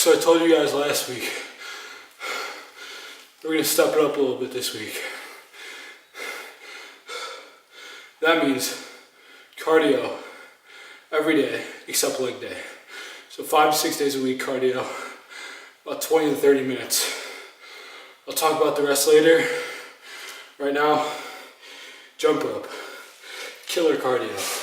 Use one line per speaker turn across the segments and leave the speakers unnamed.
So I told you guys last week, we're going to step it up a little bit this week. That means cardio every day except leg day. So 5 to 6 days a week cardio, about 20 to 30 minutes. I'll talk about the rest later. Right now, jump rope, killer cardio.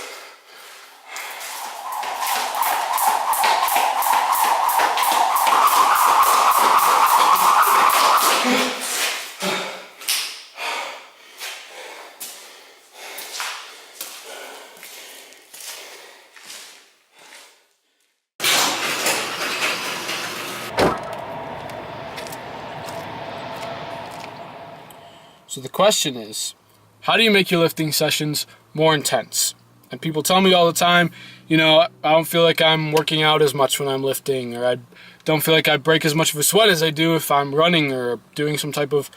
So the question is, how do you make your lifting sessions more intense? And people tell me all the time, you know, I don't feel like I'm working out as much when I'm lifting, or I don't feel like I break as much of a sweat as I do if I'm running or doing some type of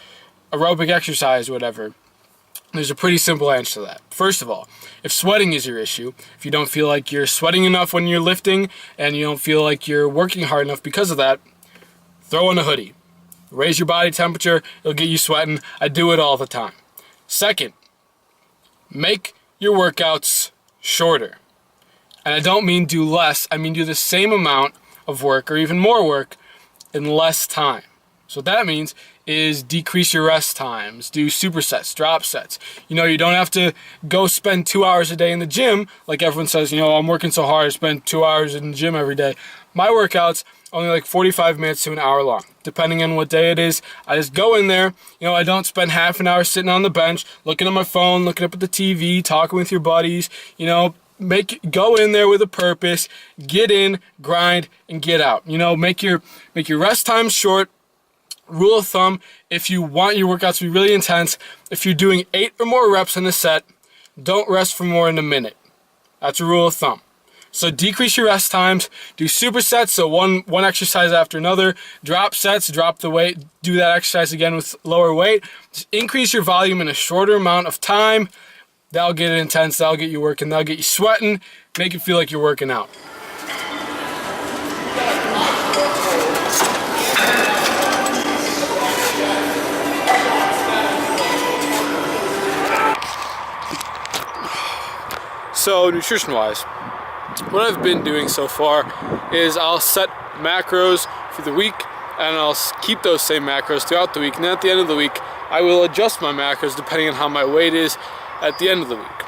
aerobic exercise or whatever. There's a pretty simple answer to that. First of all, if sweating is your issue, if you don't feel like you're sweating enough when you're lifting and you don't feel like you're working hard enough because of that, throw on a hoodie. Raise your body temperature, it'll get you sweating. I do it all the time. Second, make your workouts shorter. And I don't mean do less, I mean do the same amount of work or even more work in less time. So what that means is decrease your rest times, do supersets, drop sets. You know, you don't have to go spend 2 hours a day in the gym like everyone says, you know, I'm working so hard, I spend 2 hours in the gym every day. My workouts only like 45 minutes to an hour long, depending on what day it is. I just go in there, you know, I don't spend half an hour sitting on the bench, looking at my phone, looking up at the TV, talking with your buddies, you know, go in there with a purpose, get in, grind, and get out. You know, make your rest time short. Rule of thumb, if you want your workouts to be really intense, if you're doing 8 or more reps in a set, don't rest for more than a minute. That's a rule of thumb. So decrease your rest times, do supersets, so one exercise after another, drop sets, drop the weight, do that exercise again with lower weight. Just increase your volume in a shorter amount of time. That'll get it intense, that'll get you working, that'll get you sweating, make it feel like you're working out. So nutrition-wise, what I've been doing so far is I'll set macros for the week and I'll keep those same macros throughout the week, and then at the end of the week I will adjust my macros depending on how my weight is at the end of the week.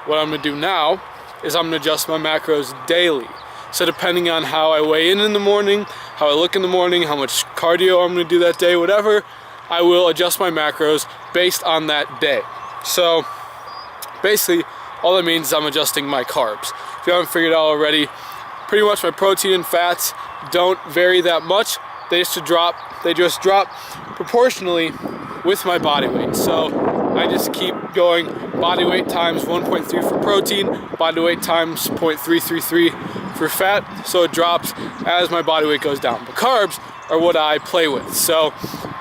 What I'm going to do now is I'm going to adjust my macros daily. So depending on how I weigh in the morning, how I look in the morning, how much cardio I'm going to do that day, whatever, I will adjust my macros based on that day. So basically all that means is I'm adjusting my carbs. If you haven't figured it out already, pretty much my protein and fats don't vary that much. They just drop proportionally with my body weight. So I just keep going body weight times 1.3 for protein, body weight times 0.333 for fat. So it drops as my body weight goes down. But carbs are what I play with. So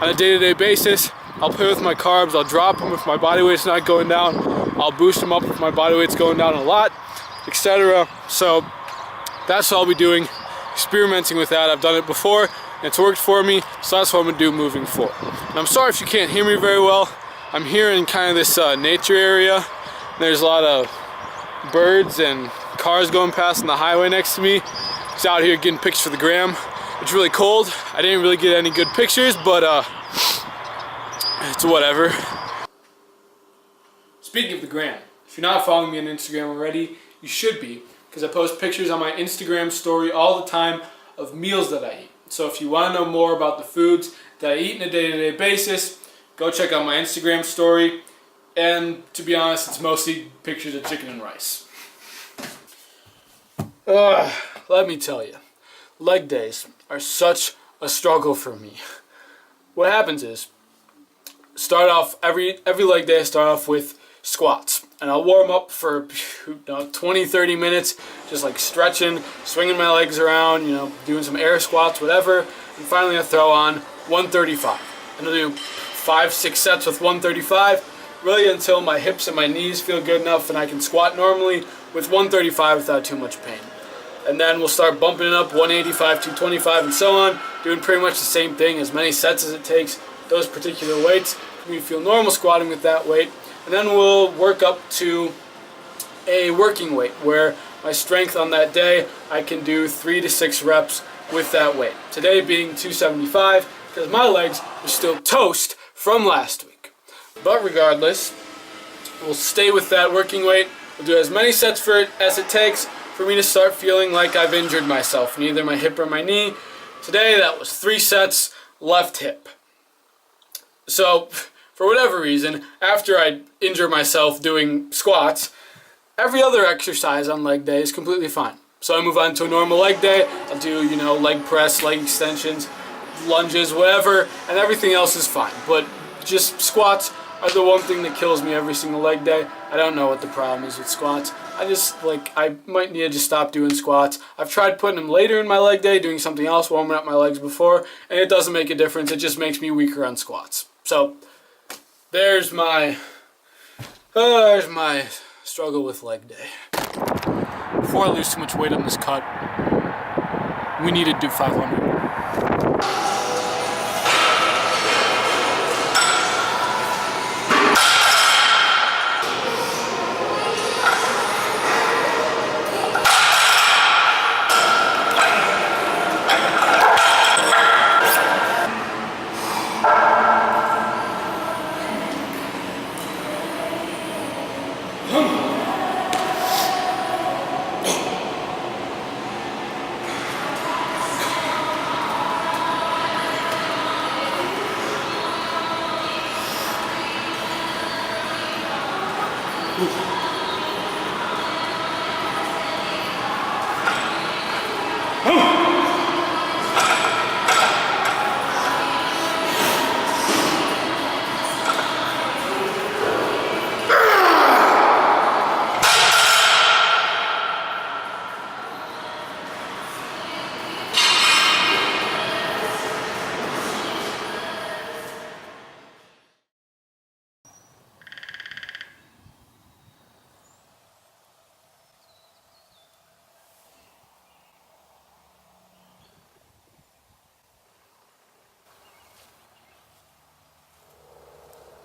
on a day-to-day basis, I'll play with my carbs, I'll drop them if my body weight's not going down, I'll boost them up if my body weight's going down a lot, etc. So that's what I'll be doing, experimenting with that. I've done it before, and it's worked for me, so that's what I'm going to do moving forward. And I'm sorry if you can't hear me very well. I'm here in kind of this nature area. There's a lot of birds and cars going past on the highway next to me. Just out here getting pictures for the gram. It's really cold. I didn't really get any good pictures, but it's whatever. Speaking of the gram, if you're not following me on Instagram already, you should be, because I post pictures on my Instagram story all the time of meals that I eat. So if you want to know more about the foods that I eat on a day-to-day basis, go check out my Instagram story. And to be honest, it's mostly pictures of chicken and rice. Let me tell you, leg days are such a struggle for me. What happens is, start off every leg day I start off with squats, and I'll warm up for 20-30 minutes, just like stretching, swinging my legs around, doing some air squats, whatever, and finally I throw on 135, and I'll do 5-6 sets with 135, really until my hips and my knees feel good enough and I can squat normally with 135 without too much pain. and then we'll start bumping it up 185, 225, and so on, doing pretty much the same thing, as many sets as it takes, those particular weights. For me to feel normal squatting with that weight, and then we'll work up to a working weight where my strength on that day, I can do 3 to 6 reps with that weight. Today being 275, because my legs are still toast from last week. But regardless, we'll stay with that working weight. We'll do as many sets for it as it takes for me to start feeling like I've injured myself in either my hip or my knee. Today that was 3 sets, left hip. So, for whatever reason, after I injure myself doing squats, every other exercise on leg day is completely fine. So I move on to a normal leg day. I'll do, leg press, leg extensions, lunges, whatever, and everything else is fine. But just squats are the one thing that kills me every single leg day. I don't know what the problem is with squats. I might need to just stop doing squats. I've tried putting them later in my leg day, doing something else, warming up my legs before, and it doesn't make a difference. It just makes me weaker on squats. So there's my struggle with leg day. Before I lose too much weight on this cut, we need to do 500.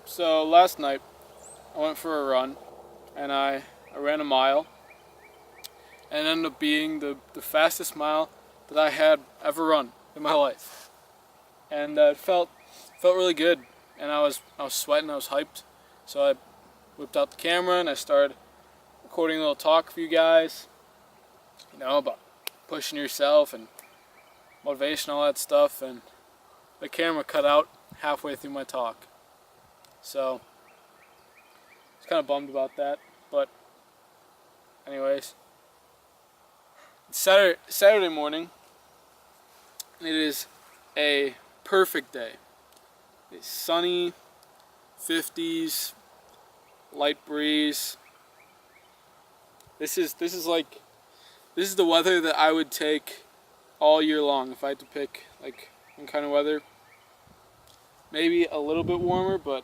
So last night I went for a run, and I ran a mile, and it ended up being the fastest mile that I had ever run in my life. And it felt really good, and I was sweating, I was hyped. So I whipped out the camera and I started recording a little talk for you guys, about pushing yourself and motivation, all that stuff, and the camera cut out halfway through my talk. So I was kind of bummed about that, but anyways, it's Saturday morning, and it is a perfect day. It's sunny, 50s, light breeze. This is the weather that I would take all year long if I had to pick one kind of weather. Maybe a little bit warmer, but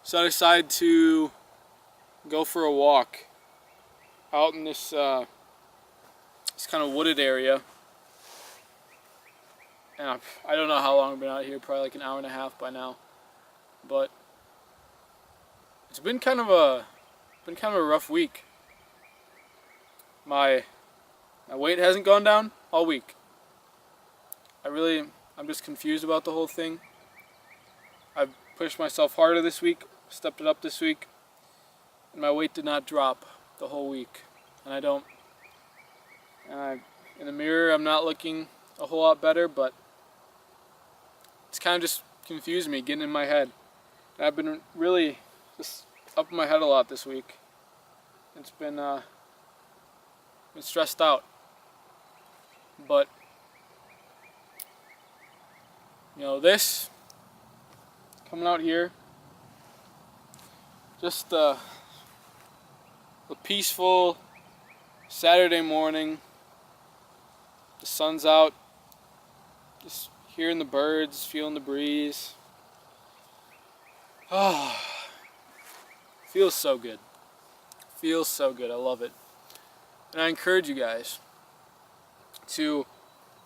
So I decided to go for a walk out in this kind of wooded area. And I don't know how long I've been out here, probably like an hour and a half by now. But it's been kind of a rough week. My weight hasn't gone down all week. I'm just confused about the whole thing. I've pushed myself harder this week, stepped it up this week, and my weight did not drop the whole week. And in the mirror, I'm not looking a whole lot better, but it's kind of just confused me, getting in my head. And I've been really just up in my head a lot this week. It's been stressed out. But this coming out here, just a peaceful Saturday morning. The sun's out, just hearing the birds, feeling the breeze. Oh, feels so good. Feels so good. I love it. And I encourage you guys to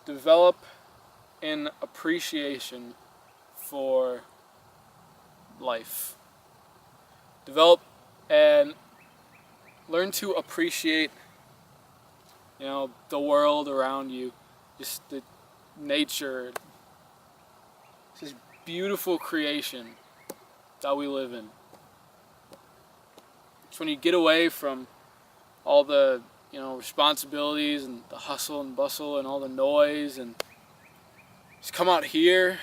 develop an appreciation for life. Develop and learn to appreciate, the world around you, just the nature, this beautiful creation that we live in. It's when you get away from all the, responsibilities and the hustle and bustle and all the noise, and just come out here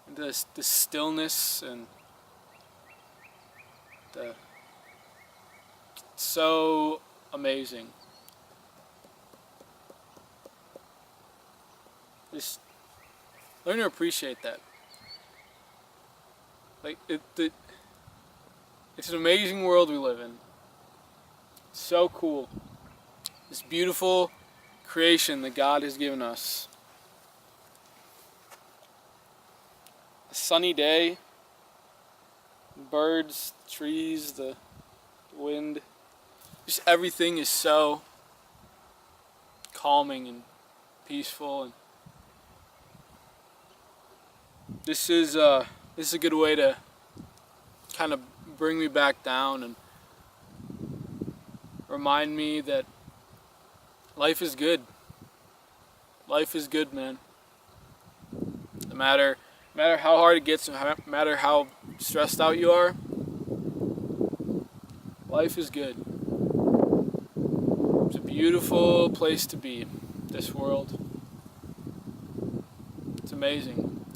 into the stillness and the so amazing. Just learn to appreciate that. Like it's an amazing world we live in. It's so cool. This beautiful creation that God has given us. A sunny day, birds, trees, the wind, just everything is so calming and peaceful, and this is a good way to kind of bring me back down and remind me that life is good. Life is good, man. No matter how hard it gets, no matter how stressed out you are, life is good. It's a beautiful place to be, this world. It's amazing.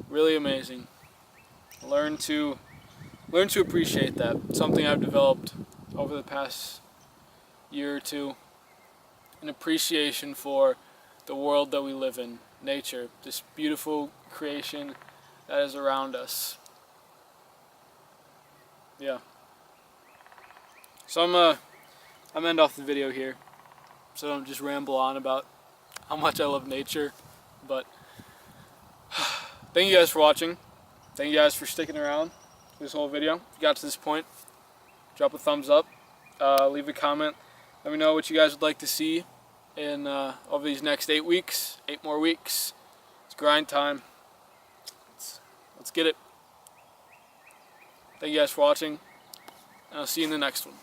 Really amazing. Learn to appreciate that. It's something I've developed over the past year or two. An appreciation for the world that we live in, nature, this beautiful creation that is around us. Yeah. So I'm end off the video here, so I don't just ramble on about how much I love nature. But thank you guys for watching. Thank you guys for sticking around this whole video. If you got to this point, drop a thumbs up, leave a comment. Let me know what you guys would like to see in over these next 8 weeks. 8 more weeks. It's grind time. Let's get it. Thank you guys for watching, and I'll see you in the next one.